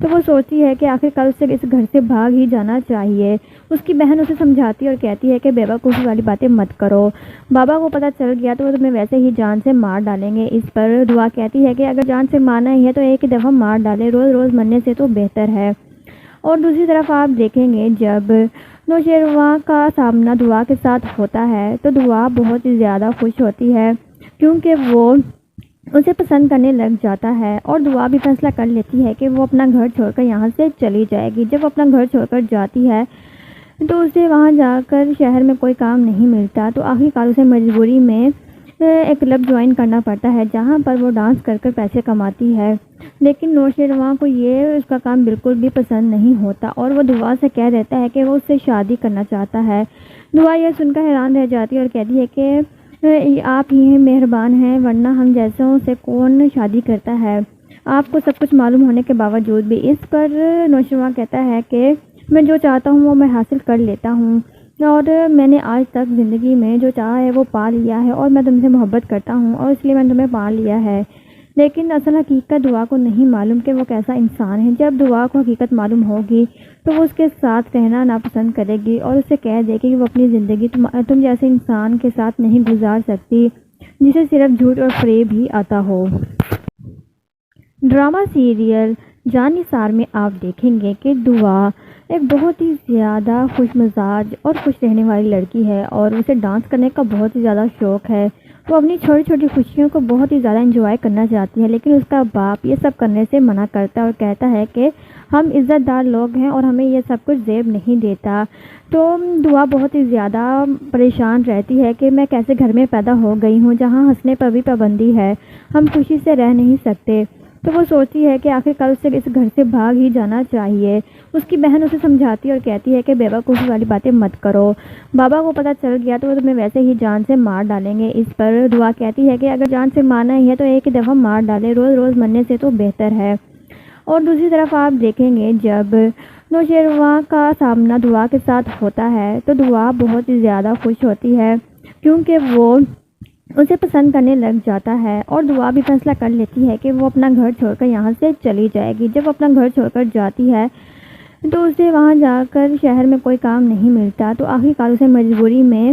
تو وہ سوچتی ہے کہ آخر کل اسے اس گھر سے بھاگ ہی جانا چاہیے۔ اس کی بہن اسے سمجھاتی اور کہتی ہے کہ بیوقوفی والی باتیں مت کرو، بابا کو پتہ چل گیا تو وہ تمہیں ویسے ہی جان سے مار ڈالیں گے۔ اس پر دعا کہتی ہے کہ اگر جان سے مارنا ہی ہے تو ایک ہی دفعہ مار ڈالے، روز روز مرنے سے تو بہتر ہے۔ اور دوسری طرف آپ دیکھیں گے جب نوشیروان کا سامنا دعا کے ساتھ ہوتا ہے تو دعا بہت ہی زیادہ خوش ہوتی ہے کیونکہ وہ اسے پسند کرنے لگ جاتا ہے، اور دعا بھی فیصلہ کر لیتی ہے کہ وہ اپنا گھر چھوڑ کر یہاں سے چلی جائے گی۔ جب اپنا گھر چھوڑ کر جاتی ہے تو اسے وہاں جا کر شہر میں کوئی کام نہیں ملتا، تو آخرکار اسے مجبوری میں ایک کلب جوائن کرنا پڑتا ہے جہاں پر وہ ڈانس کر کر پیسے کماتی ہے۔ لیکن نوشیروان کو یہ اس کا کام بالکل بھی پسند نہیں ہوتا اور وہ دعا سے کہہ دیتا ہے کہ وہ اس سے شادی کرنا چاہتا ہے۔ دعا یہ سن کر حیران رہ جاتی ہے اور کہتی ہے کہ آپ ہی مہربان ہیں، ورنہ ہم جیسوں سے کون شادی کرتا ہے، آپ کو سب کچھ معلوم ہونے کے باوجود بھی۔ اس پر نوشیروان کہتا ہے کہ میں جو چاہتا ہوں وہ میں حاصل کر لیتا ہوں، اور میں نے آج تک زندگی میں جو چاہا ہے وہ پا لیا ہے، اور میں تم سے محبت کرتا ہوں اور اس لیے میں نے تمہیں پا لیا ہے۔ لیکن اصل حقیقت دعا کو نہیں معلوم کہ وہ کیسا انسان ہے۔ جب دعا کو حقیقت معلوم ہوگی تو وہ اس کے ساتھ رہنا ناپسند کرے گی اور اسے کہہ دے گی کہ وہ اپنی زندگی تم جیسے انسان کے ساتھ نہیں گزار سکتی جسے صرف جھوٹ اور فریب ہی آتا ہو۔ ڈرامہ سیریل جان نثار میں آپ دیکھیں گے کہ دعا ایک بہت ہی زیادہ خوش مزاج اور خوش رہنے والی لڑکی ہے، اور اسے ڈانس کرنے کا بہت ہی زیادہ شوق ہے۔ وہ اپنی چھوٹی چھوٹی خوشیوں کو بہت ہی زیادہ انجوائے کرنا چاہتی ہے، لیکن اس کا باپ یہ سب کرنے سے منع کرتا ہے اور کہتا ہے کہ ہم عزت دار لوگ ہیں اور ہمیں یہ سب کچھ زیب نہیں دیتا۔ تو دعا بہت ہی زیادہ پریشان رہتی ہے کہ میں کیسے گھر میں پیدا ہو گئی ہوں جہاں ہنسنے پر بھی پابندی ہے، ہم خوشی سے رہ نہیں سکتے۔ تو وہ سوچتی ہے کہ آخر کل اسے اس گھر سے بھاگ ہی جانا چاہیے۔ اس کی بہن اسے سمجھاتی اور کہتی ہے کہ بیوقوفی والی باتیں مت کرو، بابا کو پتہ چل گیا تو وہ تمہیں ویسے ہی جان سے مار ڈالیں گے۔ اس پر دعا کہتی ہے کہ اگر جان سے مارنا ہی ہے تو ایک ہی دفعہ مار ڈالے، روز روز مرنے سے تو بہتر ہے۔ اور دوسری طرف آپ دیکھیں گے جب نوشیروان کا سامنا دعا کے ساتھ ہوتا ہے تو دعا بہت ہی زیادہ خوش ہوتی ہے کیونکہ وہ اسے پسند کرنے لگ جاتا ہے، اور دعا بھی فیصلہ کر لیتی ہے کہ وہ اپنا گھر چھوڑ کر یہاں سے چلی جائے گی۔ جب اپنا گھر چھوڑ کر جاتی ہے تو اسے وہاں جا کر شہر میں کوئی کام نہیں ملتا، تو آخرکار اسے مجبوری میں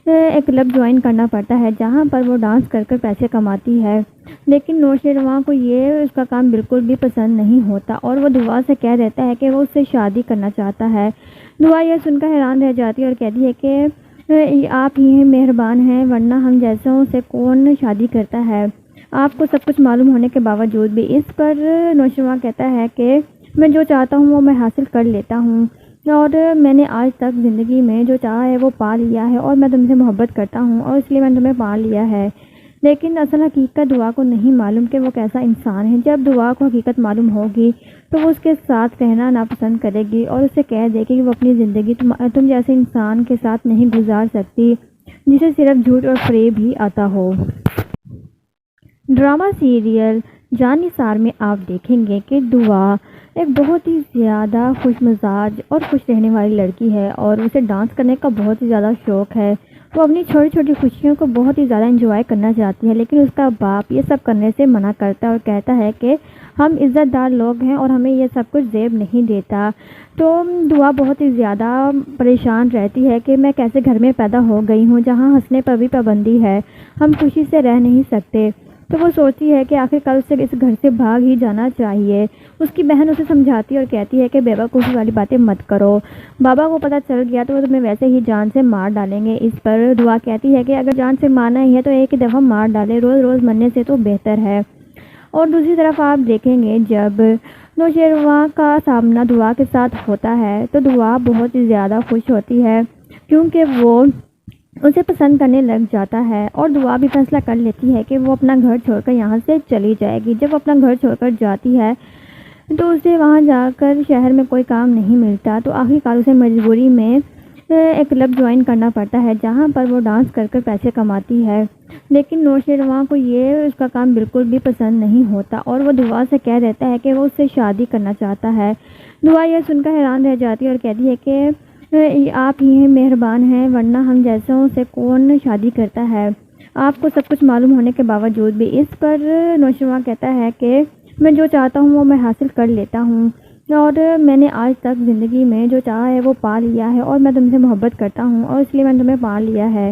ایک کلب جوائن کرنا پڑتا ہے جہاں پر وہ ڈانس کر کر پیسے کماتی ہے۔ لیکن نوشیروان کو یہ اس کا کام بالکل بھی پسند نہیں ہوتا اور وہ دعا سے کہہ دیتا ہے کہ وہ اس سے شادی کرنا چاہتا ہے۔ دعا یہ سن کر حیران رہ جاتی ہے اور کہتی ہے کہ آپ ہی مہربان ہیں، ورنہ ہم جیسوں سے کون شادی کرتا ہے، آپ کو سب کچھ معلوم ہونے کے باوجود بھی۔ اس پر نوشیروان کہتا ہے کہ میں جو چاہتا ہوں وہ میں حاصل کر لیتا ہوں، اور میں نے آج تک زندگی میں جو چاہا ہے وہ پا لیا ہے، اور میں تم سے محبت کرتا ہوں اور اس لیے میں نے تمہیں پا لیا ہے۔ لیکن اصل حقیقت دعا کو نہیں معلوم کہ وہ کیسا انسان ہے۔ جب دعا کو حقیقت معلوم ہوگی تو وہ اس کے ساتھ رہنا ناپسند کرے گی اور اسے کہہ دے گی کہ وہ اپنی زندگی تم جیسے انسان کے ساتھ نہیں گزار سکتی جسے صرف جھوٹ اور فریب ہی آتا ہو۔ ڈرامہ سیریل جان نثار میں آپ دیکھیں گے کہ دعا ایک بہت ہی زیادہ خوش مزاج اور خوش رہنے والی لڑکی ہے، اور اسے ڈانس کرنے کا بہت ہی زیادہ شوق ہے۔ وہ اپنی چھوٹی چھوٹی خوشیوں کو بہت ہی زیادہ انجوائے کرنا چاہتی ہے، لیکن اس کا باپ یہ سب کرنے سے منع کرتا ہے اور کہتا ہے کہ ہم عزت دار لوگ ہیں اور ہمیں یہ سب کچھ زیب نہیں دیتا۔ تو دعا بہت ہی زیادہ پریشان رہتی ہے کہ میں کیسے گھر میں پیدا ہو گئی ہوں جہاں ہنسنے پر بھی پابندی ہے، ہم خوشی سے رہ نہیں سکتے۔ تو وہ سوچتی ہے کہ آخر کل اسے اس گھر سے بھاگ ہی جانا چاہیے۔ اس کی بہن اسے سمجھاتی اور کہتی ہے کہ بیوقوفی والی باتیں مت کرو، بابا کو پتہ چل گیا تو وہ تمہیں ویسے ہی جان سے مار ڈالیں گے۔ اس پر دعا کہتی ہے کہ اگر جان سے مارنا ہی ہے تو ایک ہی دفعہ مار ڈالے، روز روز مرنے سے تو بہتر ہے۔ اور دوسری طرف آپ دیکھیں گے جب نوشیروان کا سامنا دعا کے ساتھ ہوتا ہے تو دعا بہت ہی زیادہ خوش ہوتی ہے کیونکہ وہ اسے پسند کرنے لگ جاتا ہے، اور دعا بھی فیصلہ کر لیتی ہے کہ وہ اپنا گھر چھوڑ کر یہاں سے چلی جائے گی۔ جب اپنا گھر چھوڑ کر جاتی ہے تو اسے وہاں جا کر شہر میں کوئی کام نہیں ملتا، تو آخرکار اسے مجبوری میں ایک کلب جوائن کرنا پڑتا ہے جہاں پر وہ ڈانس کر کر پیسے کماتی ہے۔ لیکن نوشیروان کو یہ اس کا کام بالکل بھی پسند نہیں ہوتا اور وہ دعا سے کہہ دیتا ہے کہ وہ اس سے شادی کرنا چاہتا ہے۔ دعا یہ سن کر حیران رہ جاتی ہے اور کہتی ہے کہ آپ ہی مہربان ہیں، ورنہ ہم جیسوں سے کون شادی کرتا ہے، آپ کو سب کچھ معلوم ہونے کے باوجود بھی۔ اس پر نوشیروان کہتا ہے کہ میں جو چاہتا ہوں وہ میں حاصل کر لیتا ہوں، اور میں نے آج تک زندگی میں جو چاہا ہے وہ پا لیا ہے، اور میں تم سے محبت کرتا ہوں اور اس لیے میں نے تمہیں پا لیا ہے۔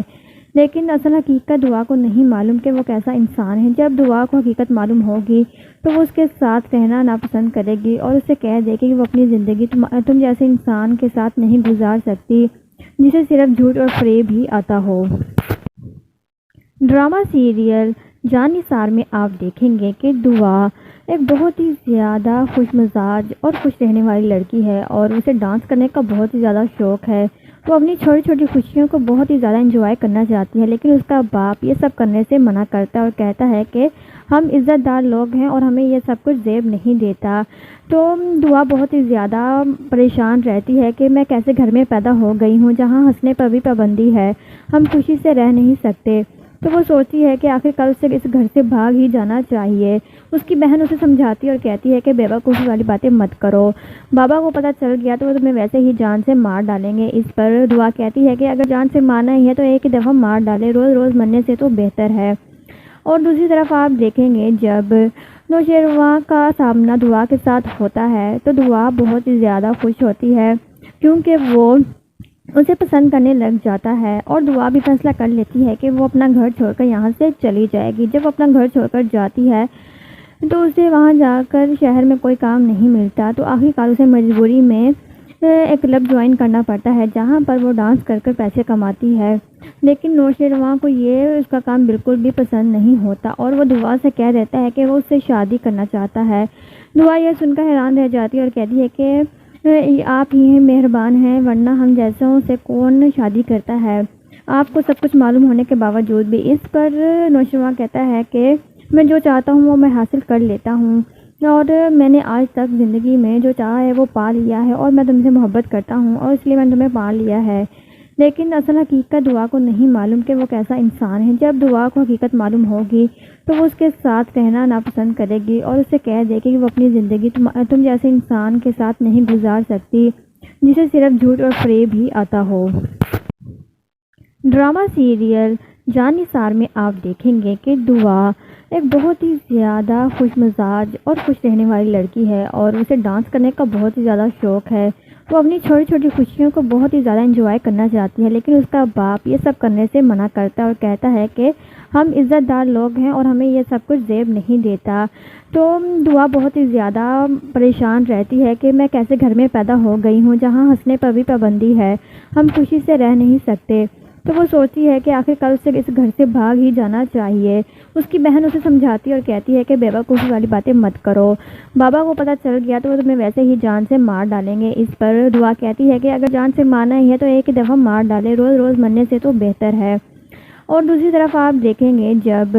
لیکن اصل حقیقت دعا کو نہیں معلوم کہ وہ کیسا انسان ہے۔ جب دعا کو حقیقت معلوم ہوگی تو وہ اس کے ساتھ رہنا ناپسند کرے گی اور اسے کہہ دے گی کہ وہ اپنی زندگی تم جیسے انسان کے ساتھ نہیں گزار سکتی جسے صرف جھوٹ اور فریب ہی آتا ہو۔ ڈرامہ سیریل جان نثار میں آپ دیکھیں گے کہ دعا ایک بہت ہی زیادہ خوش مزاج اور خوش رہنے والی لڑکی ہے، اور اسے ڈانس کرنے کا بہت ہی زیادہ شوق ہے۔ وہ اپنی چھوٹی چھوٹی خوشیوں کو بہت ہی زیادہ انجوائے کرنا چاہتی ہے، لیکن اس کا باپ یہ سب کرنے سے منع کرتا ہے اور کہتا ہے کہ ہم عزت دار لوگ ہیں اور ہمیں یہ سب کچھ زیب نہیں دیتا۔ تو دعا بہت ہی زیادہ پریشان رہتی ہے کہ میں کیسے گھر میں پیدا ہو گئی ہوں جہاں ہنسنے پر بھی پابندی ہے، ہم خوشی سے رہ نہیں سکتے۔ تو وہ سوچتی ہے کہ آخر کل اسے اس گھر سے بھاگ ہی جانا چاہیے۔ اس کی بہن اسے سمجھاتی اور کہتی ہے کہ بیوقوفی والی باتیں مت کرو، بابا کو پتہ چل گیا تو وہ تمہیں ویسے ہی جان سے مار ڈالیں گے۔ اس پر دعا کہتی ہے کہ اگر جان سے مارنا ہی ہے تو ایک ہی دفعہ مار ڈالے، روز روز مرنے سے تو بہتر ہے۔ اور دوسری طرف آپ دیکھیں گے جب نوشیروان کا سامنا دعا کے ساتھ ہوتا ہے تو دعا بہت ہی زیادہ خوش ہوتی ہے کیونکہ وہ اسے پسند کرنے لگ جاتا ہے، اور دعا بھی فیصلہ کر لیتی ہے کہ وہ اپنا گھر چھوڑ کر یہاں سے چلی جائے گی۔ جب اپنا گھر چھوڑ کر جاتی ہے تو اسے وہاں جا کر شہر میں کوئی کام نہیں ملتا، تو آخرکار اسے مجبوری میں ایک کلب جوائن کرنا پڑتا ہے جہاں پر وہ ڈانس کر کر پیسے کماتی ہے۔ لیکن نوشیروان کو یہ اس کا کام بالکل بھی پسند نہیں ہوتا اور وہ دعا سے کہہ دیتا ہے کہ وہ اس سے شادی کرنا چاہتا ہے۔ دعا یہ سن کر حیران رہ جاتی ہے اور کہتی ہے کہ آپ ہی مہربان ہیں، ورنہ ہم جیسوں سے کون شادی کرتا ہے، آپ کو سب کچھ معلوم ہونے کے باوجود بھی۔ اس پر نوشیروان کہتا ہے کہ میں جو چاہتا ہوں وہ میں حاصل کر لیتا ہوں، اور میں نے آج تک زندگی میں جو چاہا ہے وہ پا لیا ہے، اور میں تم سے محبت کرتا ہوں اور اس لیے میں نے تمہیں پا لیا ہے۔ لیکن اصل حقیقت دعا کو نہیں معلوم کہ وہ کیسا انسان ہے۔ جب دعا کو حقیقت معلوم ہوگی تو وہ اس کے ساتھ رہنا ناپسند کرے گی اور اسے کہہ دے گی کہ وہ اپنی زندگی تم جیسے انسان کے ساتھ نہیں گزار سکتی جسے صرف جھوٹ اور فریب ہی آتا ہو۔ ڈرامہ سیریل جان نثار میں آپ دیکھیں گے کہ دعا ایک بہت ہی زیادہ خوش مزاج اور خوش رہنے والی لڑکی ہے، اور اسے ڈانس کرنے کا بہت ہی زیادہ شوق ہے۔ وہ اپنی چھوٹی چھوٹی خوشیوں کو بہت ہی زیادہ انجوائے کرنا چاہتی ہے، لیکن اس کا باپ یہ سب کرنے سے منع کرتا ہے اور کہتا ہے کہ ہم عزت دار لوگ ہیں اور ہمیں یہ سب کچھ زیب نہیں دیتا۔ تو دعا بہت ہی زیادہ پریشان رہتی ہے کہ میں کیسے گھر میں پیدا ہو گئی ہوں جہاں ہنسنے پر بھی پابندی ہے، ہم خوشی سے رہ نہیں سکتے۔ تو وہ سوچتی ہے کہ آخر کل اسے اس گھر سے بھاگ ہی جانا چاہیے۔ اس کی بہن اسے سمجھاتی اور کہتی ہے کہ بیوقوفی والی باتیں مت کرو، بابا کو پتہ چل گیا تو وہ تمہیں ویسے ہی جان سے مار ڈالیں گے۔ اس پر دعا کہتی ہے کہ اگر جان سے مارنا ہی ہے تو ایک ہی دفعہ مار ڈالے، روز روز مرنے سے تو بہتر ہے۔ اور دوسری طرف آپ دیکھیں گے جب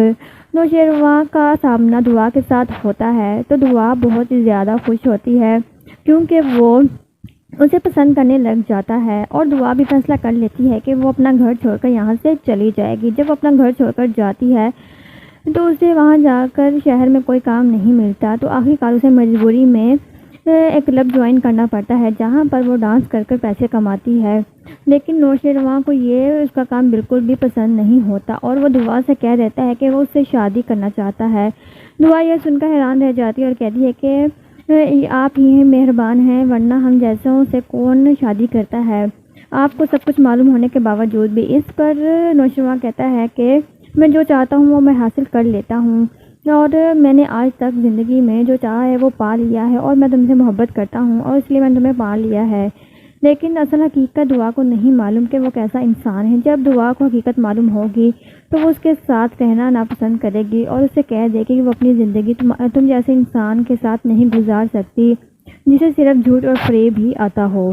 نوشیروان کا سامنا دعا کے ساتھ ہوتا ہے تو دعا بہت ہی زیادہ خوش ہوتی ہے کیونکہ وہ اسے پسند کرنے لگ جاتا ہے، اور دعا بھی فیصلہ کر لیتی ہے کہ وہ اپنا گھر چھوڑ کر یہاں سے چلی جائے گی۔ جب اپنا گھر چھوڑ کر جاتی ہے تو اسے وہاں جا کر شہر میں کوئی کام نہیں ملتا، تو آخرکار اسے مجبوری میں ایک کلب جوائن کرنا پڑتا ہے جہاں پر وہ ڈانس کر کر پیسے کماتی ہے۔ لیکن نوشیروان کو یہ اس کا کام بالکل بھی پسند نہیں ہوتا اور وہ دعا سے کہہ دیتا ہے کہ وہ اس سے شادی کرنا چاہتا ہے۔ دعا یہ سن کر حیران رہ جاتی ہے اور کہتی ہے کہ آپ ہی مہربان ہیں، ورنہ ہم جیسوں سے کون شادی کرتا ہے، آپ کو سب کچھ معلوم ہونے کے باوجود بھی۔ اس پر نوشیروان کہتا ہے کہ میں جو چاہتا ہوں وہ میں حاصل کر لیتا ہوں، اور میں نے آج تک زندگی میں جو چاہا ہے وہ پا لیا ہے، اور میں تم سے محبت کرتا ہوں اور اس لیے میں نے تمہیں پا لیا ہے۔ لیکن اصل حقیقت دعا کو نہیں معلوم کہ وہ کیسا انسان ہے۔ جب دعا کو حقیقت معلوم ہوگی تو وہ اس کے ساتھ رہنا ناپسند کرے گی اور اسے کہہ دے گی کہ وہ اپنی زندگی تم جیسے انسان کے ساتھ نہیں گزار سکتی جسے صرف جھوٹ اور فریب ہی آتا ہو۔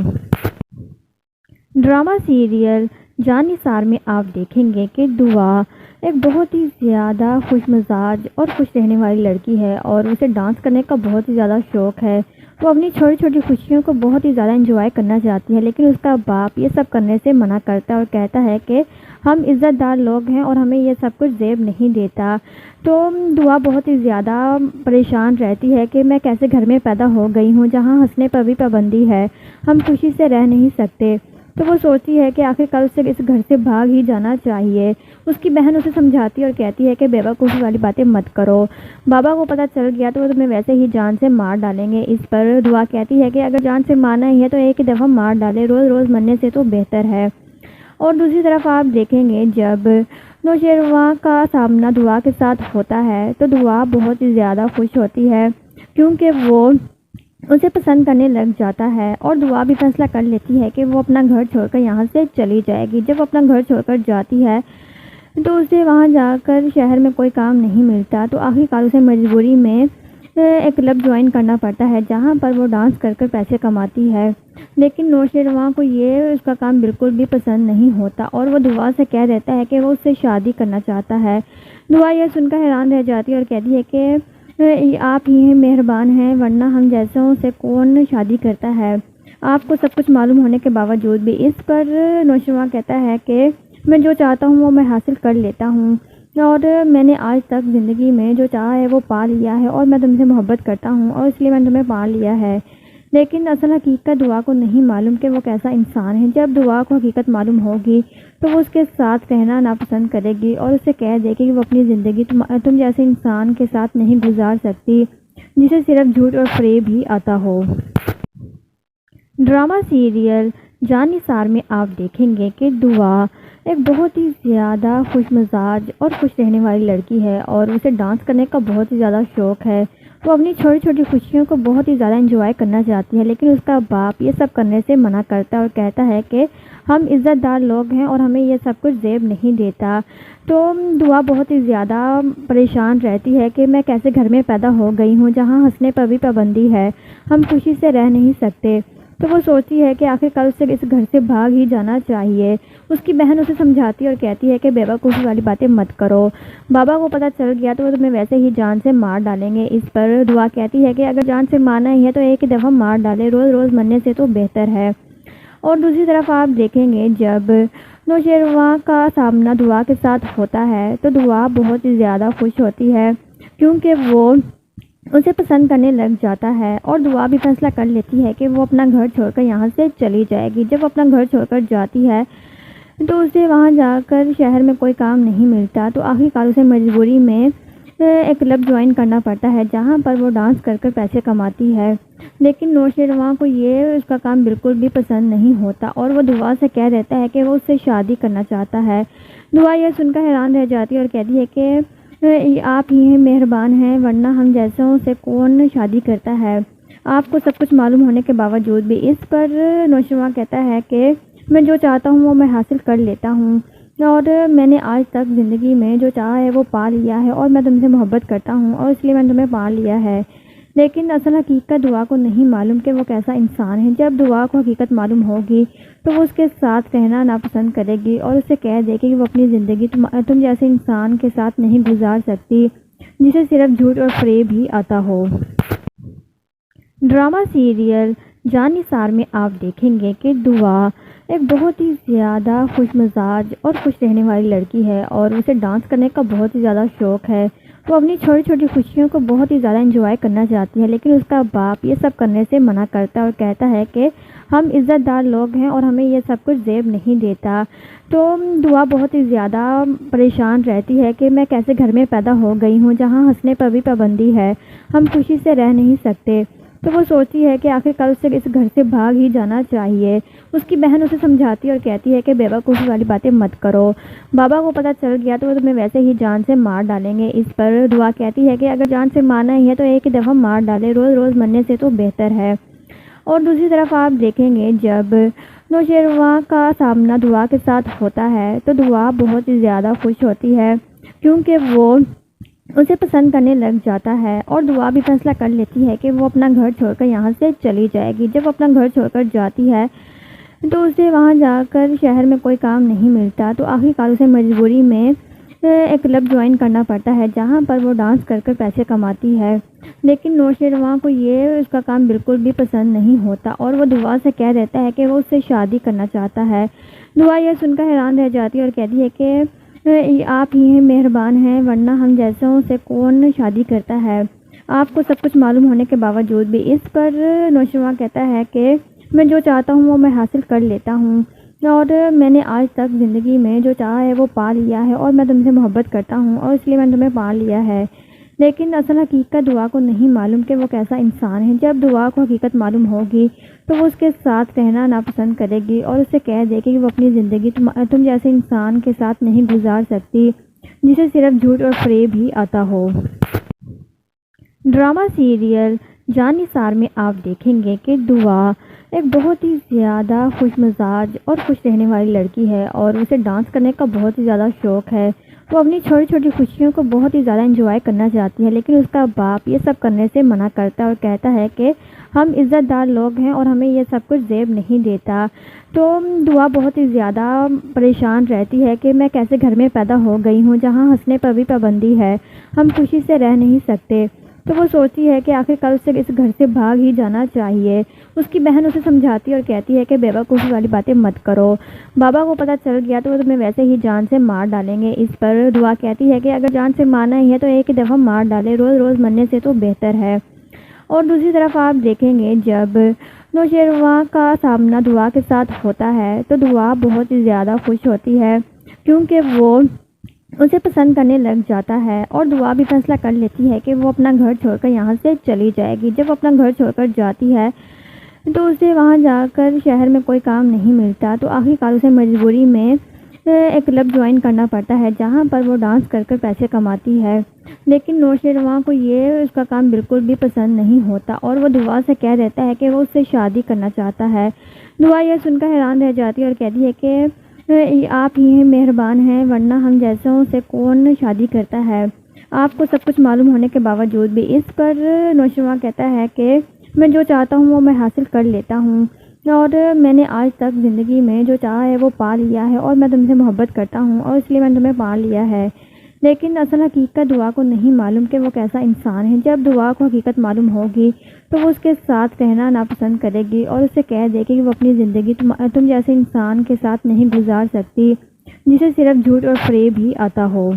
ڈرامہ سیریل جان نثار میں آپ دیکھیں گے کہ دعا ایک بہت ہی زیادہ خوش مزاج اور خوش رہنے والی لڑکی ہے، اور اسے ڈانس کرنے کا بہت ہی زیادہ شوق ہے۔ وہ اپنی چھوٹی چھوٹی خوشیوں کو بہت ہی زیادہ انجوائے کرنا چاہتی ہے، لیکن اس کا باپ یہ سب کرنے سے منع کرتا ہے اور کہتا ہے کہ ہم عزت دار لوگ ہیں اور ہمیں یہ سب کچھ زیب نہیں دیتا۔ تو دعا بہت ہی زیادہ پریشان رہتی ہے کہ میں کیسے گھر میں پیدا ہو گئی ہوں جہاں ہنسنے پر بھی پابندی ہے، ہم خوشی سے رہ نہیں سکتے۔ تو وہ سوچتی ہے کہ آخر کل اسے اس گھر سے بھاگ ہی جانا چاہیے۔ اس کی بہن اسے سمجھاتی اور کہتی ہے کہ بیوقوفی والی باتیں مت کرو، بابا کو پتہ چل گیا تو وہ تمہیں ویسے ہی جان سے مار ڈالیں گے۔ اس پر دعا کہتی ہے کہ اگر جان سے مارنا ہی ہے تو ایک ہی دفعہ مار ڈالے، روز روز مرنے سے تو بہتر ہے۔ اور دوسری طرف آپ دیکھیں گے جب نوشیروان کا سامنا دعا کے ساتھ ہوتا ہے تو دعا بہت ہی زیادہ خوش ہوتی ہے کیونکہ وہ اسے پسند کرنے لگ جاتا ہے، اور دعا بھی فیصلہ کر لیتی ہے کہ وہ اپنا گھر چھوڑ کر یہاں سے چلی جائے گی۔ جب اپنا گھر چھوڑ کر جاتی ہے تو اسے وہاں جا کر شہر میں کوئی کام نہیں ملتا، تو آخرکار اسے مجبوری میں ایک کلب جوائن کرنا پڑتا ہے جہاں پر وہ ڈانس کر کر پیسے کماتی ہے۔ لیکن نوشیروان کو یہ اس کا کام بالکل بھی پسند نہیں ہوتا اور وہ دعا سے کہہ دیتا ہے کہ وہ اس سے شادی کرنا چاہتا ہے۔ دعا یہ سن کر حیران رہ جاتی ہے اور کہتی ہے کہ آپ ہی مہربان ہیں، ورنہ ہم جیسوں سے کون شادی کرتا ہے، آپ کو سب کچھ معلوم ہونے کے باوجود بھی۔ اس پر نوشیروان کہتا ہے کہ میں جو چاہتا ہوں وہ میں حاصل کر لیتا ہوں، اور میں نے آج تک زندگی میں جو چاہا ہے وہ پا لیا ہے، اور میں تم سے محبت کرتا ہوں اور اس لیے میں نے تمہیں پا لیا ہے۔ لیکن اصل حقیقت دعا کو نہیں معلوم کہ وہ کیسا انسان ہے۔ جب دعا کو حقیقت معلوم ہوگی تو وہ اس کے ساتھ رہنا ناپسند کرے گی اور اسے کہہ دے گی کہ وہ اپنی زندگی تم جیسے انسان کے ساتھ نہیں گزار سکتی جسے صرف جھوٹ اور فریب ہی آتا ہو۔ ڈرامہ سیریل جان نثار میں آپ دیکھیں گے کہ دعا ایک بہت ہی زیادہ خوش مزاج اور خوش رہنے والی لڑکی ہے، اور اسے ڈانس کرنے کا بہت ہی زیادہ شوق ہے۔ وہ اپنی چھوٹی چھوٹی خوشیوں کو بہت ہی زیادہ انجوائے کرنا چاہتی ہے، لیکن اس کا باپ یہ سب کرنے سے منع کرتا ہے اور کہتا ہے کہ ہم عزت دار لوگ ہیں اور ہمیں یہ سب کچھ زیب نہیں دیتا۔ تو دعا بہت ہی زیادہ پریشان رہتی ہے کہ میں کیسے گھر میں پیدا ہو گئی ہوں جہاں ہنسنے پر بھی پابندی ہے، ہم خوشی سے رہ نہیں سکتے۔ تو وہ سوچتی ہے کہ آخر کل اسے اس گھر سے بھاگ ہی جانا چاہیے۔ اس کی بہن اسے سمجھاتی اور کہتی ہے کہ بیوقوفی والی باتیں مت کرو، بابا کو پتہ چل گیا تو وہ تمہیں ویسے ہی جان سے مار ڈالیں گے۔ اس پر دعا کہتی ہے کہ اگر جان سے مارنا ہی ہے تو ایک ہی دفعہ مار ڈالے، روز روز مرنے سے تو بہتر ہے۔ اور دوسری طرف آپ دیکھیں گے جب نوشیروان کا سامنا دعا کے ساتھ ہوتا ہے تو دعا بہت ہی زیادہ خوش ہوتی ہے کیونکہ وہ اسے پسند کرنے لگ جاتا ہے، اور دعا بھی فیصلہ کر لیتی ہے کہ وہ اپنا گھر چھوڑ کر یہاں سے چلی جائے گی۔ جب اپنا گھر چھوڑ کر جاتی ہے تو اسے وہاں جا کر شہر میں کوئی کام نہیں ملتا، تو آخرکار اسے مجبوری میں ایک کلب جوائن کرنا پڑتا ہے جہاں پر وہ ڈانس کر کر پیسے کماتی ہے۔ لیکن نوشیروان کو یہ اس کا کام بالکل بھی پسند نہیں ہوتا اور وہ دعا سے کہہ دیتا ہے کہ وہ اس سے شادی کرنا چاہتا ہے۔ دعا یہ سن کر حیران رہ جاتی ہے اور کہتی ہے کہ آپ ہی مہربان ہیں، ورنہ ہم جیسوں سے کون شادی کرتا ہے، آپ کو سب کچھ معلوم ہونے کے باوجود بھی۔ اس پر نوشیروان کہتا ہے کہ میں جو چاہتا ہوں وہ میں حاصل کر لیتا ہوں، اور میں نے آج تک زندگی میں جو چاہا ہے وہ پا لیا ہے، اور میں تم سے محبت کرتا ہوں اور اس لیے میں نے تمہیں پا لیا ہے۔ لیکن اصل حقیقت دعا کو نہیں معلوم کہ وہ کیسا انسان ہے۔ جب دعا کو حقیقت معلوم ہوگی تو وہ اس کے ساتھ رہنا ناپسند کرے گی اور اسے کہہ دے گی کہ وہ اپنی زندگی تم جیسے انسان کے ساتھ نہیں گزار سکتی جسے صرف جھوٹ اور فریب ہی آتا ہو۔ ڈرامہ سیریل جان نثار میں آپ دیکھیں گے کہ دعا ایک بہت ہی زیادہ خوش مزاج اور خوش رہنے والی لڑکی ہے، اور اسے ڈانس کرنے کا بہت ہی زیادہ شوق ہے۔ وہ اپنی چھوٹی چھوٹی خوشیوں کو بہت ہی زیادہ انجوائے کرنا چاہتی ہے، لیکن اس کا باپ یہ سب کرنے سے منع کرتا ہے اور کہتا ہے کہ ہم عزت دار لوگ ہیں اور ہمیں یہ سب کچھ زیب نہیں دیتا۔ تو دعا بہت ہی زیادہ پریشان رہتی ہے کہ میں کیسے گھر میں پیدا ہو گئی ہوں جہاں ہنسنے پر بھی پابندی ہے، ہم خوشی سے رہ نہیں سکتے۔ تو وہ سوچتی ہے کہ آخر کل اسے اس گھر سے بھاگ ہی جانا چاہیے۔ اس کی بہن اسے سمجھاتی اور کہتی ہے کہ بیوقوفی والی باتیں مت کرو، بابا کو پتہ چل گیا تو وہ تمہیں ویسے ہی جان سے مار ڈالیں گے۔ اس پر دعا کہتی ہے کہ اگر جان سے مارنا ہی ہے تو ایک ہی دفعہ مار ڈالے، روز روز مرنے سے تو بہتر ہے۔ اور دوسری طرف آپ دیکھیں گے جب نوشیروان کا سامنا دعا کے ساتھ ہوتا ہے تو دعا بہت ہی زیادہ خوش ہوتی ہے کیونکہ وہ اسے پسند کرنے لگ جاتا ہے، اور دعا بھی فیصلہ کر لیتی ہے کہ وہ اپنا گھر چھوڑ کر یہاں سے چلی جائے گی۔ جب اپنا گھر چھوڑ کر جاتی ہے تو اسے وہاں جا کر شہر میں کوئی کام نہیں ملتا، تو آخرکار اسے مجبوری میں ایک کلب جوائن کرنا پڑتا ہے جہاں پر وہ ڈانس کر کر پیسے کماتی ہے۔ لیکن نوشیروان کو یہ اس کا کام بالکل بھی پسند نہیں ہوتا اور وہ دعا سے کہہ دیتا ہے کہ وہ اس سے شادی کرنا چاہتا ہے۔ دعا یہ سن کر حیران رہ جاتی ہے اور کہتی ہے کہ آپ ہی مہربان ہیں، ورنہ ہم جیسوں سے کون شادی کرتا ہے، آپ کو سب کچھ معلوم ہونے کے باوجود بھی۔ اس پر نوشیروان کہتا ہے کہ میں جو چاہتا ہوں وہ میں حاصل کر لیتا ہوں، اور میں نے آج تک زندگی میں جو چاہا ہے وہ پا لیا ہے، اور میں تم سے محبت کرتا ہوں اور اس لیے میں نے تمہیں پا لیا ہے۔ لیکن اصل حقیقت دعا کو نہیں معلوم کہ وہ کیسا انسان ہے۔ جب دعا کو حقیقت معلوم ہوگی تو وہ اس کے ساتھ رہنا ناپسند کرے گی اور اسے کہہ دے گی کہ وہ اپنی زندگی تم جیسے انسان کے ساتھ نہیں گزار سکتی جسے صرف جھوٹ اور فریب ہی آتا ہو۔ ڈرامہ سیریل جان نثار میں آپ دیکھیں گے کہ دعا ایک بہت ہی زیادہ خوش مزاج اور خوش رہنے والی لڑکی ہے، اور اسے ڈانس کرنے کا بہت ہی زیادہ شوق ہے۔ وہ اپنی چھوٹی چھوٹی خوشیوں کو بہت ہی زیادہ انجوائے کرنا چاہتی ہے، لیکن اس کا باپ یہ سب کرنے سے منع کرتا ہے اور کہتا ہے کہ ہم عزت دار لوگ ہیں اور ہمیں یہ سب کچھ زیب نہیں دیتا۔ تو دعا بہت ہی زیادہ پریشان رہتی ہے کہ میں کیسے گھر میں پیدا ہو گئی ہوں جہاں ہنسنے پر بھی پابندی ہے، ہم خوشی سے رہ نہیں سکتے۔ تو وہ سوچتی ہے کہ آخر کل اسے اس گھر سے بھاگ ہی جانا چاہیے۔ اس کی بہن اسے سمجھاتی ہے اور کہتی ہے کہ بیوقوفی والی باتیں مت کرو، بابا کو پتہ چل گیا تو وہ تمہیں ویسے ہی جان سے مار ڈالیں گے۔ اس پر دعا کہتی ہے کہ اگر جان سے مارنا ہی ہے تو ایک ہی دفعہ مار ڈالے، روز روز مرنے سے تو بہتر ہے۔ اور دوسری طرف آپ دیکھیں گے جب نوشیروان کا سامنا دعا کے ساتھ ہوتا ہے تو دعا بہت ہی زیادہ خوش ہوتی ہے کیونکہ وہ اسے پسند کرنے لگ جاتا ہے، اور دعا بھی فیصلہ کر لیتی ہے کہ وہ اپنا گھر چھوڑ کر یہاں سے چلی جائے گی۔ جب اپنا گھر چھوڑ کر جاتی ہے تو اسے وہاں جا کر شہر میں کوئی کام نہیں ملتا، تو آخرکار اسے مجبوری میں ایک کلب جوائن کرنا پڑتا ہے جہاں پر وہ ڈانس کر کر پیسے کماتی ہے۔ لیکن نوشیروان کو یہ اس کا کام بالکل بھی پسند نہیں ہوتا اور وہ دعا سے کہہ دیتا ہے کہ وہ اس سے شادی کرنا چاہتا ہے۔ دعا یہ سن کر حیران رہ جاتی ہے اور کہتی ہے کہ آپ ہی مہربان ہیں، ورنہ ہم جیسوں سے کون شادی کرتا ہے، آپ کو سب کچھ معلوم ہونے کے باوجود بھی۔ اس پر نوشیروان کہتا ہے کہ میں جو چاہتا ہوں وہ میں حاصل کر لیتا ہوں، اور میں نے آج تک زندگی میں جو چاہا ہے وہ پا لیا ہے، اور میں تم سے محبت کرتا ہوں اور اس لیے میں نے تمہیں پا لیا ہے۔ لیکن اصل حقیقت دعا کو نہیں معلوم کہ وہ کیسا انسان ہے۔ جب دعا کو حقیقت معلوم ہوگی تو وہ اس کے ساتھ رہنا ناپسند کرے گی اور اسے کہہ دے گی کہ وہ اپنی زندگی تم جیسے انسان کے ساتھ نہیں گزار سکتی جسے صرف جھوٹ اور فریب ہی آتا ہو۔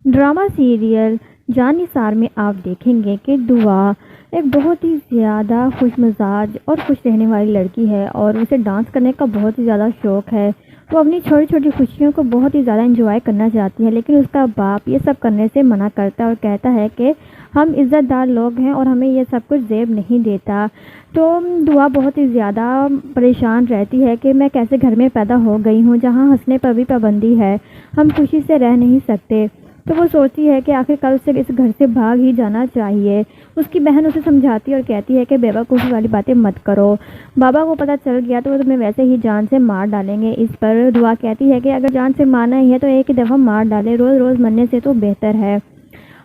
ڈرامہ سیریل جان نثار میں آپ دیکھیں گے کہ دعا ایک بہت ہی زیادہ خوش مزاج اور خوش رہنے والی لڑکی ہے، اور اسے ڈانس کرنے کا بہت ہی زیادہ شوق ہے۔ وہ اپنی چھوٹی چھوٹی خوشیوں کو بہت ہی زیادہ انجوائے کرنا چاہتی ہے، لیکن اس کا باپ یہ سب کرنے سے منع کرتا ہے اور کہتا ہے کہ ہم عزت دار لوگ ہیں اور ہمیں یہ سب کچھ زیب نہیں دیتا۔ تو دعا بہت ہی زیادہ پریشان رہتی ہے کہ میں کیسے گھر میں پیدا ہو گئی ہوں جہاں ہنسنے پر بھی پابندی ہے، ہم خوشی سے رہ نہیں سکتے۔ تو وہ سوچتی ہے کہ آخر کل اسے اس گھر سے بھاگ ہی جانا چاہیے۔ اس کی بہن اسے سمجھاتی ہے اور کہتی ہے کہ بیوقوفی والی باتیں مت کرو، بابا کو پتہ چل گیا تو وہ تمہیں ویسے ہی جان سے مار ڈالیں گے۔ اس پر دعا کہتی ہے کہ اگر جان سے مارنا ہی ہے تو ایک ہی دفعہ مار ڈالے، روز روز مرنے سے تو بہتر ہے۔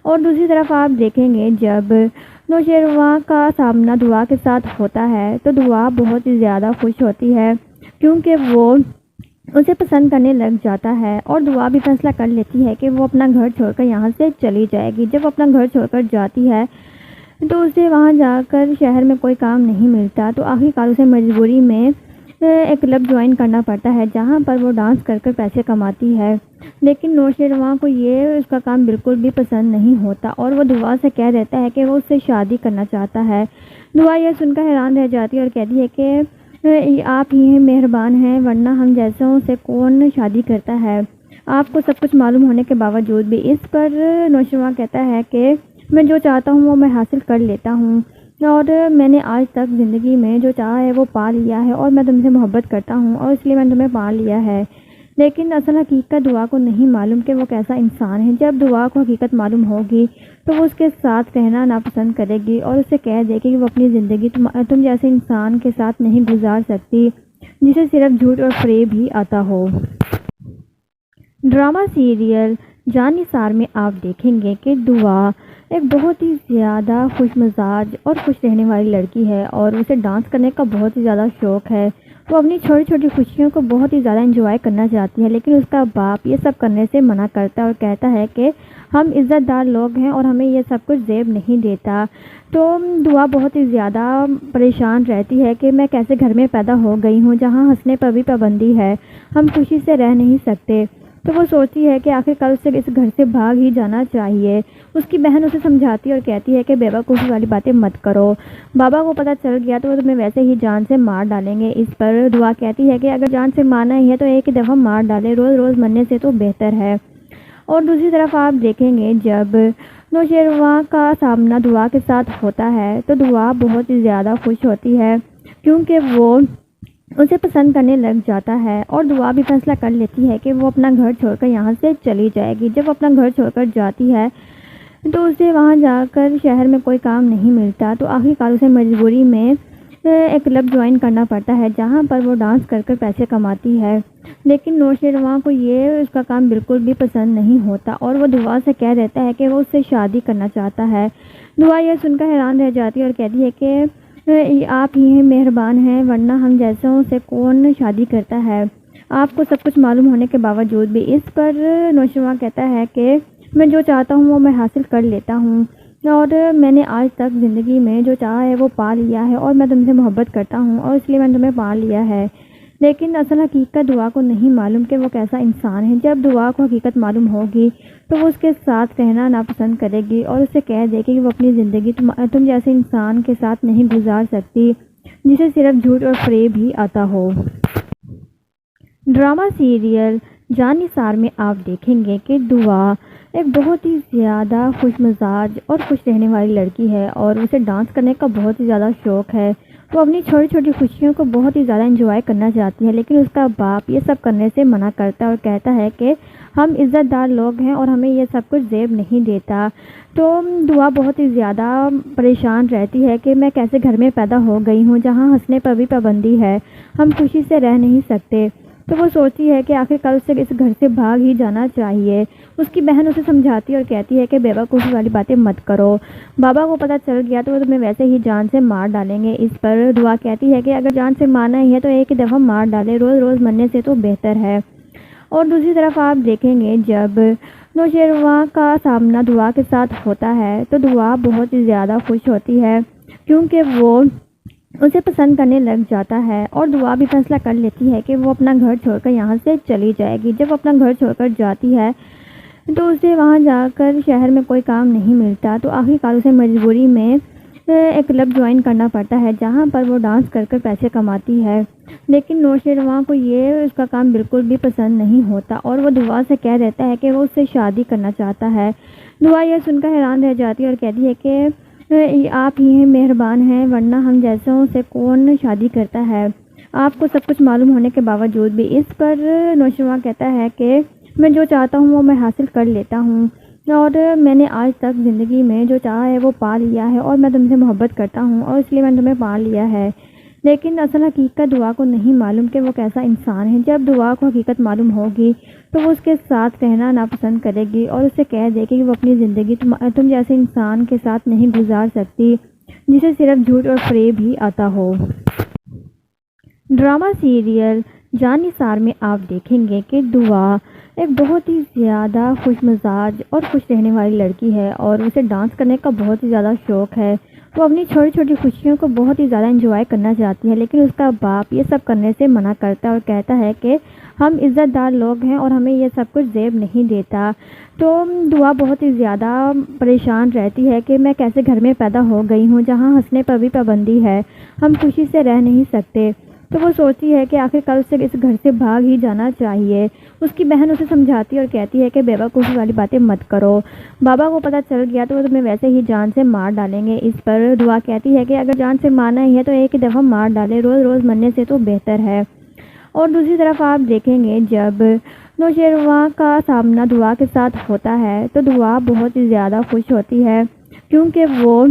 اور دوسری طرف آپ دیکھیں گے جب نوشیروان کا سامنا دعا کے ساتھ ہوتا ہے تو دعا بہت ہی زیادہ خوش ہوتی ہے کیونکہ وہ اسے پسند کرنے لگ جاتا ہے، اور دعا بھی فیصلہ کر لیتی ہے کہ وہ اپنا گھر چھوڑ کر یہاں سے چلی جائے گی۔ جب اپنا گھر چھوڑ کر جاتی ہے تو اسے وہاں جا کر شہر میں کوئی کام نہیں ملتا، تو آخرکار اسے مجبوری میں ایک کلب جوائن کرنا پڑتا ہے جہاں پر وہ ڈانس کر کر پیسے کماتی ہے۔ لیکن نوشیروان کو یہ اس کا کام بالکل بھی پسند نہیں ہوتا اور وہ دعا سے کہہ دیتا ہے کہ وہ اس سے شادی کرنا چاہتا ہے۔ دعا یہ سن کر حیران رہ جاتی ہے اور کہتی ہے کہ آپ ہی مہربان ہیں، ورنہ ہم جیسوں سے کون شادی کرتا ہے، آپ کو سب کچھ معلوم ہونے کے باوجود بھی۔ اس پر نوشیروان کہتا ہے کہ میں جو چاہتا ہوں وہ میں حاصل کر لیتا ہوں، اور میں نے آج تک زندگی میں جو چاہا ہے وہ پا لیا ہے، اور میں تم سے محبت کرتا ہوں اور اس لیے میں نے تمہیں پا لیا ہے۔ لیکن اصل حقیقت دعا کو نہیں معلوم کہ وہ کیسا انسان ہے۔ جب دعا کو حقیقت معلوم ہوگی تو وہ اس کے ساتھ رہنا ناپسند کرے گی اور اسے کہہ دے گی کہ وہ اپنی زندگی تم جیسے انسان کے ساتھ نہیں گزار سکتی جسے صرف جھوٹ اور فریب ہی آتا ہو۔ ڈرامہ سیریل جان نثار میں آپ دیکھیں گے کہ دعا ایک بہت ہی زیادہ خوش مزاج اور خوش رہنے والی لڑکی ہے، اور اسے ڈانس کرنے کا بہت ہی زیادہ شوق ہے۔ وہ اپنی چھوٹی چھوٹی خوشیوں کو بہت ہی زیادہ انجوائے کرنا چاہتی ہے، لیکن اس کا باپ یہ سب کرنے سے منع کرتا ہے اور کہتا ہے کہ ہم عزت دار لوگ ہیں اور ہمیں یہ سب کچھ زیب نہیں دیتا۔ تو دعا بہت ہی زیادہ پریشان رہتی ہے کہ میں کیسے گھر میں پیدا ہو گئی ہوں جہاں ہنسنے پر بھی پابندی ہے، ہم خوشی سے رہ نہیں سکتے۔ تو وہ سوچتی ہے کہ آخر کل اسے اس گھر سے بھاگ ہی جانا چاہیے۔ اس کی بہن اسے سمجھاتی ہے اور کہتی ہے کہ بیوقوفی والی باتیں مت کرو، بابا کو پتہ چل گیا تو وہ تمہیں ویسے ہی جان سے مار ڈالیں گے۔ اس پر دعا کہتی ہے کہ اگر جان سے مارنا ہی ہے تو ایک ہی دفعہ مار ڈالے، روز روز مرنے سے تو بہتر ہے۔ اور دوسری طرف آپ دیکھیں گے جب نوشیروان کا سامنا دعا کے ساتھ ہوتا ہے تو دعا بہت ہی زیادہ خوش ہوتی ہے کیونکہ وہ اسے پسند کرنے لگ جاتا ہے، اور دعا بھی فیصلہ کر لیتی ہے کہ وہ اپنا گھر چھوڑ کر یہاں سے چلی جائے گی۔ جب اپنا گھر چھوڑ کر جاتی ہے تو اسے وہاں جا کر شہر میں کوئی کام نہیں ملتا، تو آخرکار اسے مجبوری میں ایک کلب جوائن کرنا پڑتا ہے جہاں پر وہ ڈانس کر کر پیسے کماتی ہے۔ لیکن نوشیروان کو یہ اس کا کام بالکل بھی پسند نہیں ہوتا اور وہ دعا سے کہہ دیتا ہے کہ وہ اس سے شادی کرنا چاہتا ہے۔ دعا یہ سن کر حیران رہ جاتی ہے اور کہتی ہے کہ آپ ہی مہربان ہیں، ورنہ ہم جیسوں سے کون شادی کرتا ہے، آپ کو سب کچھ معلوم ہونے کے باوجود بھی۔ اس پر نوشیروان کہتا ہے کہ میں جو چاہتا ہوں وہ میں حاصل کر لیتا ہوں، اور میں نے آج تک زندگی میں جو چاہا ہے وہ پا لیا ہے، اور میں تم سے محبت کرتا ہوں اور اس لیے میں نے تمہیں پا لیا ہے۔ لیکن اصل حقیقت دعا کو نہیں معلوم کہ وہ کیسا انسان ہے۔ جب دعا کو حقیقت معلوم ہوگی تو وہ اس کے ساتھ رہنا ناپسند کرے گی اور اسے کہہ دے گی کہ وہ اپنی زندگی تم جیسے انسان کے ساتھ نہیں گزار سکتی جسے صرف جھوٹ اور فریب ہی آتا ہو۔ ڈرامہ سیریل جان نثار میں آپ دیکھیں گے کہ دعا ایک بہت ہی زیادہ خوش مزاج اور خوش رہنے والی لڑکی ہے، اور اسے ڈانس کرنے کا بہت ہی زیادہ شوق ہے۔ وہ اپنی چھوٹی چھوٹی خوشیوں کو بہت ہی زیادہ انجوائے کرنا چاہتی ہے، لیکن اس کا باپ یہ سب کرنے سے منع کرتا ہے اور کہتا ہے کہ ہم عزت دار لوگ ہیں اور ہمیں یہ سب کچھ زیب نہیں دیتا۔ تو دعا بہت ہی زیادہ پریشان رہتی ہے کہ میں کیسے گھر میں پیدا ہو گئی ہوں جہاں ہنسنے پر بھی پابندی ہے، ہم خوشی سے رہ نہیں سکتے۔ تو وہ سوچتی ہے کہ آخر کل اسے اس گھر سے بھاگ ہی جانا چاہیے۔ اس کی بہن اسے سمجھاتی ہے اور کہتی ہے کہ بیوقوفی والی باتیں مت کرو، بابا کو پتہ چل گیا تو وہ تمہیں ویسے ہی جان سے مار ڈالیں گے۔ اس پر دعا کہتی ہے کہ اگر جان سے مارنا ہی ہے تو ایک ہی دفعہ مار ڈالے، روز روز مرنے سے تو بہتر ہے۔ اور دوسری طرف آپ دیکھیں گے جب نوشیروان کا سامنا دعا کے ساتھ ہوتا ہے تو دعا بہت ہی زیادہ خوش ہوتی ہے کیونکہ وہ اسے پسند کرنے لگ جاتا ہے، اور دعا بھی فیصلہ کر لیتی ہے کہ وہ اپنا گھر چھوڑ کر یہاں سے چلی جائے گی۔ جب اپنا گھر چھوڑ کر جاتی ہے تو اسے وہاں جا کر شہر میں کوئی کام نہیں ملتا، تو آخرکار اسے مجبوری میں ایک کلب جوائن کرنا پڑتا ہے جہاں پر وہ ڈانس کر کر پیسے کماتی ہے۔ لیکن نوشیروان کو یہ اس کا کام بالکل بھی پسند نہیں ہوتا اور وہ دعا سے کہہ دیتا ہے کہ وہ اس سے شادی کرنا چاہتا ہے۔ دعا یہ سن کر حیران رہ جاتی ہے اور کہتی ہے کہ آپ ہی مہربان ہیں، ورنہ ہم جیسوں سے کون شادی کرتا ہے، آپ کو سب کچھ معلوم ہونے کے باوجود بھی۔ اس پر نوشیروان کہتا ہے کہ میں جو چاہتا ہوں وہ میں حاصل کر لیتا ہوں، اور میں نے آج تک زندگی میں جو چاہا ہے وہ پا لیا ہے، اور میں تم سے محبت کرتا ہوں اور اس لیے میں نے تمہیں پا لیا ہے۔ لیکن اصل حقیقت دعا کو نہیں معلوم کہ وہ کیسا انسان ہے۔ جب دعا کو حقیقت معلوم ہوگی تو وہ اس کے ساتھ رہنا ناپسند کرے گی اور اسے کہہ دے گی کہ وہ اپنی زندگی تم جیسے انسان کے ساتھ نہیں گزار سکتی جسے صرف جھوٹ اور فریب ہی آتا ہو۔ ڈرامہ سیریل جان نثار میں آپ دیکھیں گے کہ دعا ایک بہت ہی زیادہ خوش مزاج اور خوش رہنے والی لڑکی ہے، اور اسے ڈانس کرنے کا بہت ہی زیادہ شوق ہے۔ وہ اپنی چھوٹی چھوٹی خوشیوں کو بہت ہی زیادہ انجوائے کرنا چاہتی ہے، لیکن اس کا باپ یہ سب کرنے سے منع کرتا ہے اور کہتا ہے کہ ہم عزت دار لوگ ہیں اور ہمیں یہ سب کچھ زیب نہیں دیتا۔ تو دعا بہت ہی زیادہ پریشان رہتی ہے کہ میں کیسے گھر میں پیدا ہو گئی ہوں جہاں ہنسنے پر بھی پابندی ہے، ہم خوشی سے رہ نہیں سکتے۔ تو وہ سوچتی ہے کہ آخر کل اسے اس گھر سے بھاگ ہی جانا چاہیے۔ اس کی بہن اسے سمجھاتی ہے اور کہتی ہے کہ بیوقوفی والی باتیں مت کرو، بابا کو پتہ چل گیا تو وہ تمہیں ویسے ہی جان سے مار ڈالیں گے۔ اس پر دعا کہتی ہے کہ اگر جان سے مارنا ہی ہے تو ایک ہی دفعہ مار ڈالے، روز روز مرنے سے تو بہتر ہے۔ اور دوسری طرف آپ دیکھیں گے جب نوشیروان کا سامنا دعا کے ساتھ ہوتا ہے تو دعا بہت ہی زیادہ خوش ہوتی ہے کیونکہ وہ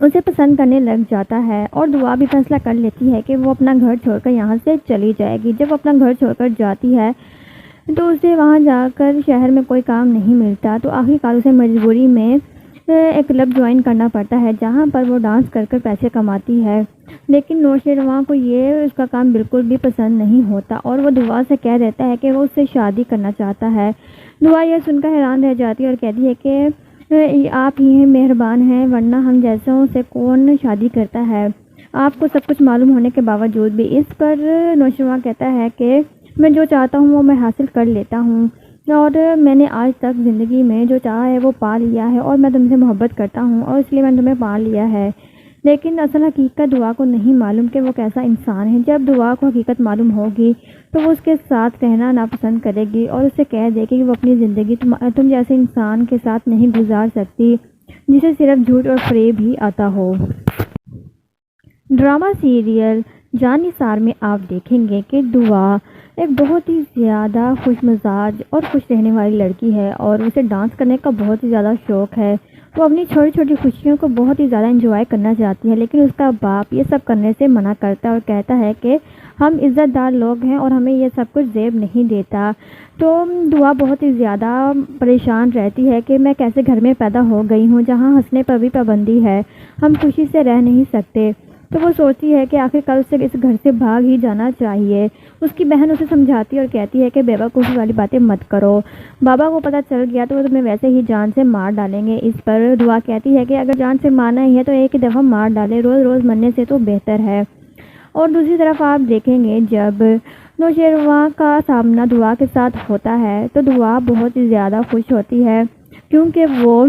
اسے پسند کرنے لگ جاتا ہے، اور دعا بھی فیصلہ کر لیتی ہے کہ وہ اپنا گھر چھوڑ کر یہاں سے چلی جائے گی۔ جب اپنا گھر چھوڑ کر جاتی ہے تو اسے وہاں جا کر شہر میں کوئی کام نہیں ملتا، تو آخرکار اسے مجبوری میں ایک کلب جوائن کرنا پڑتا ہے جہاں پر وہ ڈانس کر کر پیسے کماتی ہے۔ لیکن نوشیروان کو یہ اس کا کام بالکل بھی پسند نہیں ہوتا اور وہ دعا سے کہہ دیتا ہے کہ وہ اس سے شادی کرنا چاہتا ہے۔ دعا یہ سن کر حیران رہ جاتی ہے اور کہتی ہے کہ آپ ہی مہربان ہیں، ورنہ ہم جیسوں سے کون شادی کرتا ہے، آپ کو سب کچھ معلوم ہونے کے باوجود بھی۔ اس پر نوشیروان کہتا ہے کہ میں جو چاہتا ہوں وہ میں حاصل کر لیتا ہوں، اور میں نے آج تک زندگی میں جو چاہا ہے وہ پا لیا ہے اور میں تم سے محبت کرتا ہوں اور اس لیے میں نے تمہیں پا لیا ہے۔ لیکن اصل حقیقت دعا کو نہیں معلوم کہ وہ کیسا انسان ہے۔ جب دعا کو حقیقت معلوم ہوگی تو وہ اس کے ساتھ رہنا ناپسند کرے گی اور اسے کہہ دے گی کہ وہ اپنی زندگی تم جیسے انسان کے ساتھ نہیں گزار سکتی جسے صرف جھوٹ اور فریب ہی آتا ہو۔ ڈرامہ سیریل جان نثار میں آپ دیکھیں گے کہ دعا ایک بہت ہی زیادہ خوش مزاج اور خوش رہنے والی لڑکی ہے اور اسے ڈانس کرنے کا بہت ہی زیادہ شوق ہے۔ وہ اپنی چھوٹی چھوٹی خوشیوں کو بہت ہی زیادہ انجوائے کرنا چاہتی ہے، لیکن اس کا باپ یہ سب کرنے سے منع کرتا ہے اور کہتا ہے کہ ہم عزت دار لوگ ہیں اور ہمیں یہ سب کچھ زیب نہیں دیتا۔ تو دعا بہت ہی زیادہ پریشان رہتی ہے کہ میں کیسے گھر میں پیدا ہو گئی ہوں جہاں ہنسنے پر بھی پابندی ہے، ہم خوشی سے رہ نہیں سکتے۔ تو وہ سوچتی ہے کہ آخر کل سے اس گھر سے بھاگ ہی جانا چاہیے۔ اس کی بہن اسے سمجھاتی ہے اور کہتی ہے کہ بیوقوفی والی باتیں مت کرو، بابا کو پتہ چل گیا تو وہ تمہیں ویسے ہی جان سے مار ڈالیں گے۔ اس پر دعا کہتی ہے کہ اگر جان سے مارنا ہی ہے تو ایک ہی دفعہ مار ڈالے، روز روز مرنے سے تو بہتر ہے۔ اور دوسری طرف آپ دیکھیں گے جب نوشیروان کا سامنا دعا کے ساتھ ہوتا ہے تو دعا بہت ہی زیادہ خوش ہوتی ہے کیونکہ وہ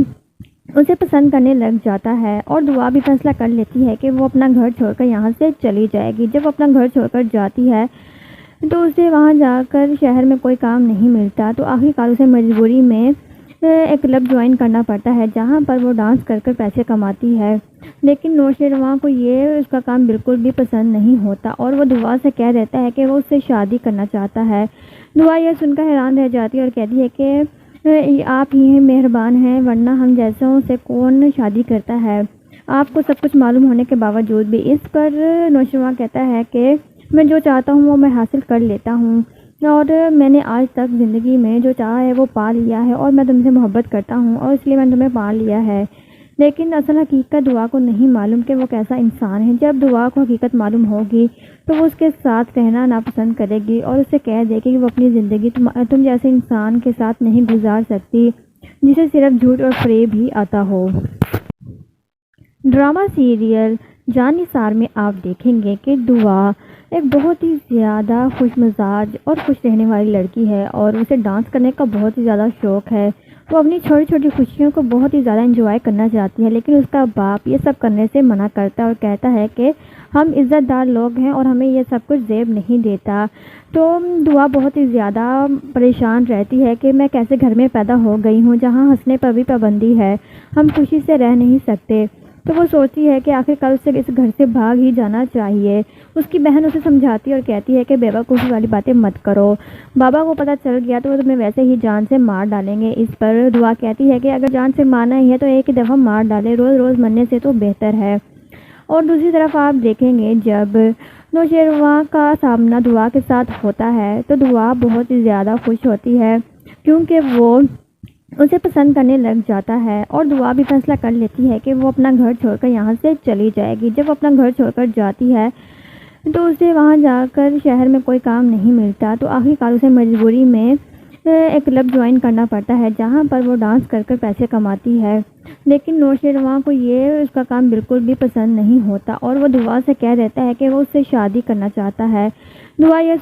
اسے پسند کرنے لگ جاتا ہے اور دعا بھی فیصلہ کر لیتی ہے کہ وہ اپنا گھر چھوڑ کر یہاں سے چلی جائے گی۔ جب اپنا گھر چھوڑ کر جاتی ہے تو اسے وہاں جا کر شہر میں کوئی کام نہیں ملتا، تو آخرکار اسے مجبوری میں ایک کلب جوائن کرنا پڑتا ہے جہاں پر وہ ڈانس کر کر پیسے کماتی ہے۔ لیکن نوشیروان کو یہ اس کا کام بالکل بھی پسند نہیں ہوتا اور وہ دعا سے کہہ دیتا ہے کہ وہ اس سے شادی کرنا چاہتا ہے۔ دعا یہ سن کر حیران رہ جاتی ہے اور کہتی ہے کہ آپ ہی مہربان ہیں، ورنہ ہم جیسوں سے کون شادی کرتا ہے، آپ کو سب کچھ معلوم ہونے کے باوجود بھی۔ اس پر نوشیروان کہتا ہے کہ میں جو چاہتا ہوں وہ میں حاصل کر لیتا ہوں اور میں نے آج تک زندگی میں جو چاہا ہے وہ پا لیا ہے اور میں تم سے محبت کرتا ہوں اور اس لیے میں نے تمہیں پا لیا ہے۔ لیکن اصل حقیقت دعا کو نہیں معلوم کہ وہ کیسا انسان ہے۔ جب دعا کو حقیقت معلوم ہوگی تو وہ اس کے ساتھ رہنا ناپسند کرے گی اور اسے کہہ دے گی کہ وہ اپنی زندگی تم جیسے انسان کے ساتھ نہیں گزار سکتی جسے صرف جھوٹ اور فریب ہی آتا ہو۔ ڈرامہ سیریل جان نثار میں آپ دیکھیں گے کہ دعا ایک بہت ہی زیادہ خوش مزاج اور خوش رہنے والی لڑکی ہے اور اسے ڈانس کرنے کا بہت ہی زیادہ شوق ہے۔ وہ اپنی چھوٹی چھوٹی خوشیوں کو بہت ہی زیادہ انجوائے کرنا چاہتی ہے، لیکن اس کا باپ یہ سب کرنے سے منع کرتا ہے اور کہتا ہے کہ ہم عزت دار لوگ ہیں اور ہمیں یہ سب کچھ زیب نہیں دیتا۔ تو دعا بہت ہی زیادہ پریشان رہتی ہے کہ میں کیسے گھر میں پیدا ہو گئی ہوں جہاں ہنسنے پر بھی پابندی ہے، ہم خوشی سے رہ نہیں سکتے۔ تو وہ سوچتی ہے کہ آخر کل سے اس گھر سے بھاگ ہی جانا چاہیے۔ اس کی بہن اسے سمجھاتی ہے اور کہتی ہے کہ بیوقوفی والی باتیں مت کرو، بابا کو پتہ چل گیا تو وہ تمہیں ویسے ہی جان سے مار ڈالیں گے۔ اس پر دعا کہتی ہے کہ اگر جان سے مارنا ہی ہے تو ایک ہی دفعہ مار ڈالے، روز روز مرنے سے تو بہتر ہے۔ اور دوسری طرف آپ دیکھیں گے جب نوشیروان کا سامنا دعا کے ساتھ ہوتا ہے تو دعا بہت ہی زیادہ خوش ہوتی ہے کیونکہ وہ اسے پسند کرنے لگ جاتا ہے اور دعا بھی فیصلہ کر لیتی ہے کہ وہ اپنا گھر چھوڑ کر یہاں سے چلی جائے گی۔ جب اپنا گھر چھوڑ کر جاتی ہے تو اسے وہاں جا کر شہر میں کوئی کام نہیں ملتا، تو آخرکار اسے مجبوری میں ایک کلب جوائن کرنا پڑتا ہے جہاں پر وہ ڈانس کر کر پیسے کماتی ہے۔ لیکن نوشیروان کو یہ اس کا کام بالکل بھی پسند نہیں ہوتا اور وہ دعا سے کہہ دیتا ہے کہ وہ اس سے شادی کرنا چاہتا ہے۔ دعا یہ